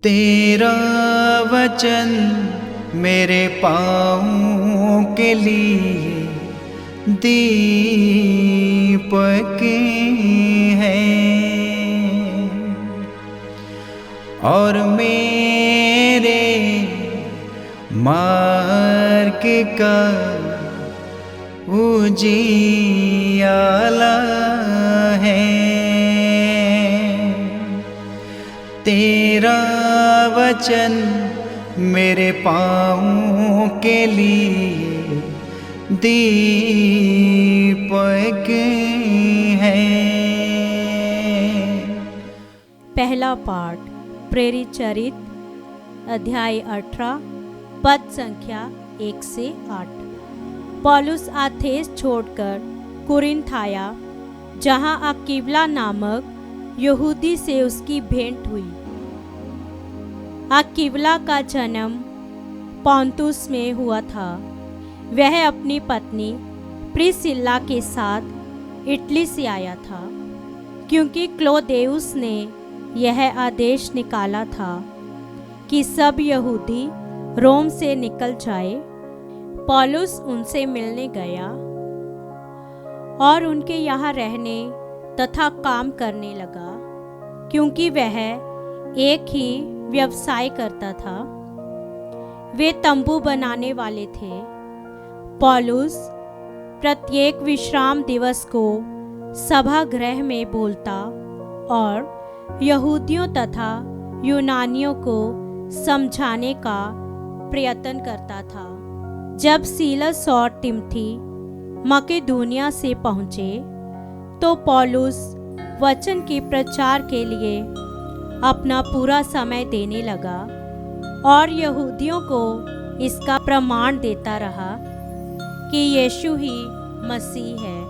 तेरा वचन मेरे पाँव के लिए दीपक है और मेरे मार्ग का उजियाला है। तेरा वचन मेरे पाँव के लिए दीपक है। पहला पाठ प्रेरित चरित अध्याय 18 पद संख्या 1 से 8। पौलुस एथेंस छोड़कर कुरिन्थ आया, जहाँ अक्विला नामक यहूदी से उसकी भेंट हुई। अक्विला का जन्म पोंतुस में हुआ था। वह अपनी पत्नी प्रिसिल्ला के साथ इटली से आया था, क्योंकि क्लौदेउस ने यह आदेश निकाला था कि सब यहूदी रोम से निकल जाए। पौलुस उनसे मिलने गया और उनके यहाँ रहने तथा काम करने लगा, क्योंकि वह एक ही व्यवसाय करता था। वे तंबू बनाने वाले थे। पौलुस प्रत्येक विश्राम दिवस को सभागृह में बोलता और यहूदियों तथा यूनानियों को समझाने का प्रयत्न करता था। जब सीलस और तिमोथी मकेदुनिया से पहुँचे तो पौलुस वचन के प्रचार के लिए अपना पूरा समय देने लगा और यहूदियों को इसका प्रमाण देता रहा कि यीशु ही मसीह है।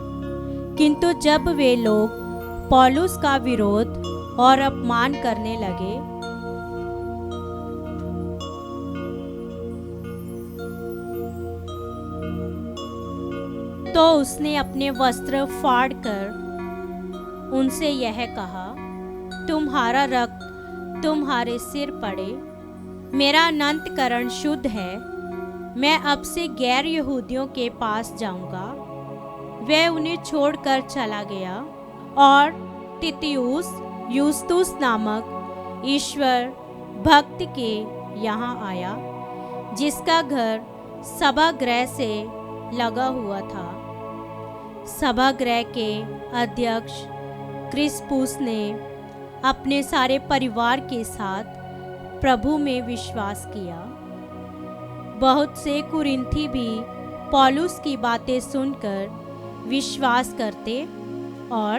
किंतु जब वे लोग पौलुस का विरोध और अपमान करने लगे तो उसने अपने वस्त्र फाड़कर उनसे यह कहा, तुम्हारा रक्त तुम्हारे सिर पड़े। मेरा अनंतकरण शुद्ध है। मैं अब से गैर यहूदियों के पास जाऊंगा। वह उन्हें छोड़कर चला गया और तितियुस यूस्तुस नामक ईश्वर भक्त के यहाँ आया, जिसका घर सभागृह से लगा हुआ था। सभागृह के अध्यक्ष क्रिस्पुस ने अपने सारे परिवार के साथ प्रभु में विश्वास किया। बहुत से कुरिन्थी भी पौलुस की बातें सुनकर विश्वास करते और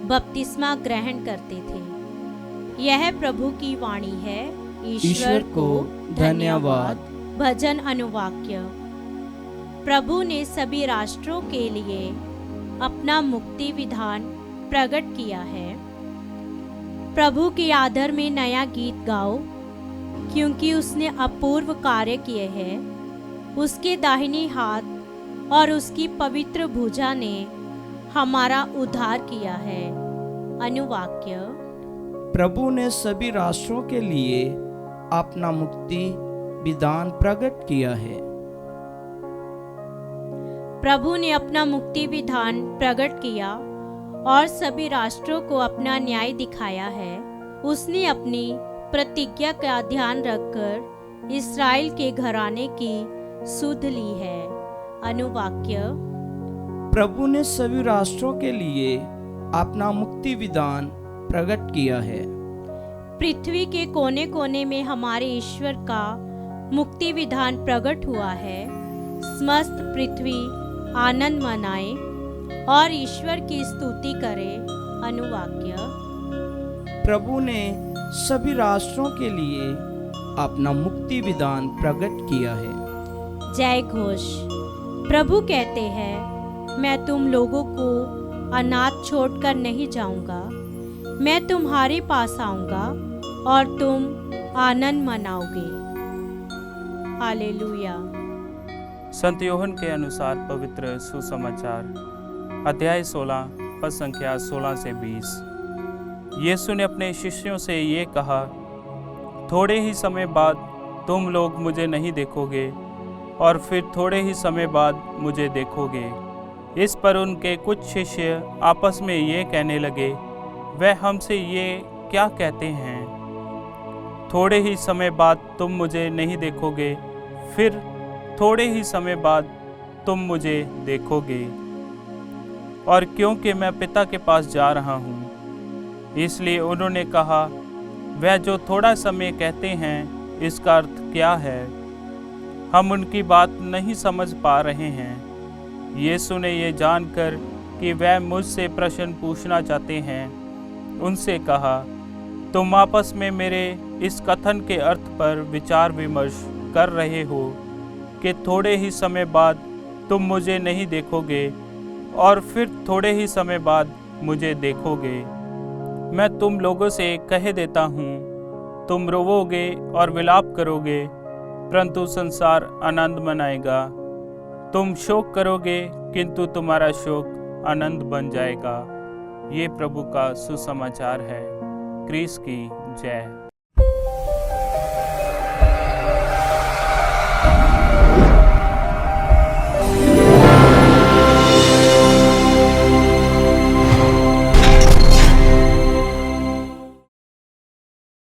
बपतिस्मा ग्रहण करते थे। यह प्रभु की वाणी है। ईश्वर को धन्यवाद। भजन अनुवाक्य। प्रभु ने सभी राष्ट्रों के लिए अपना मुक्ति विधान प्रकट किया है। प्रभु के आदर में नया गीत गाओ, क्योंकि उसने अपूर्व कार्य किए हैं। उसके दाहिनी हाथ और उसकी पवित्र भुजा ने हमारा उद्धार किया है। अनुवाक्य। प्रभु ने सभी राष्ट्रों के लिए अपना मुक्ति विधान प्रकट किया है। प्रभु ने अपना मुक्ति विधान प्रकट किया और सभी राष्ट्रों को अपना न्याय दिखाया है। उसने अपनी प्रतिज्ञा का ध्यान रखकर इस्राएल के घराने की सुध ली है। अनुवाक्य। प्रभु ने सभी राष्ट्रों के लिए अपना मुक्ति विधान प्रकट किया है। पृथ्वी के कोने कोने में हमारे ईश्वर का मुक्ति विधान प्रकट हुआ है। समस्त पृथ्वी आनंद मनाए और ईश्वर की स्तुति करे। अनुवाक्य। प्रभु ने सभी राष्ट्रों के लिए अपना मुक्ति विधान प्रकट किया है। जय घोष। प्रभु कहते हैं, मैं तुम लोगों को अनाथ छोड़कर नहीं जाऊंगा। मैं तुम्हारे पास आऊंगा और तुम आनंद मनाओगे। हालेलुया। संत यूहन्ना के अनुसार पवित्र सुसमाचार अध्याय 16 पद संख्या 16 से 20। यीशु ने अपने शिष्यों से ये कहा, थोड़े ही समय बाद तुम लोग मुझे नहीं देखोगे और फिर थोड़े ही समय बाद मुझे देखोगे। इस पर उनके कुछ शिष्य आपस में ये कहने लगे, वह हमसे ये क्या कहते हैं, थोड़े ही समय बाद तुम मुझे नहीं देखोगे, फिर थोड़े ही समय बाद तुम मुझे देखोगे। और क्योंकि मैं पिता के पास जा रहा हूँ, इसलिए उन्होंने कहा, वह जो थोड़ा समय कहते हैं, इसका अर्थ क्या है? हम उनकी बात नहीं समझ पा रहे हैं। यीशु ने ये जानकर कि वह मुझसे प्रश्न पूछना चाहते हैं, उनसे कहा, तुम आपस में मेरे इस कथन के अर्थ पर विचार विमर्श कर रहे हो कि थोड़े ही समय बाद तुम मुझे नहीं देखोगे और फिर थोड़े ही समय बाद मुझे देखोगे। मैं तुम लोगों से कह देता हूँ, तुम रोवोगे और विलाप करोगे, परंतु संसार आनंद मनाएगा। तुम शोक करोगे, किंतु तुम्हारा शोक आनंद बन जाएगा। ये प्रभु का सुसमाचार है। क्रिस की जय।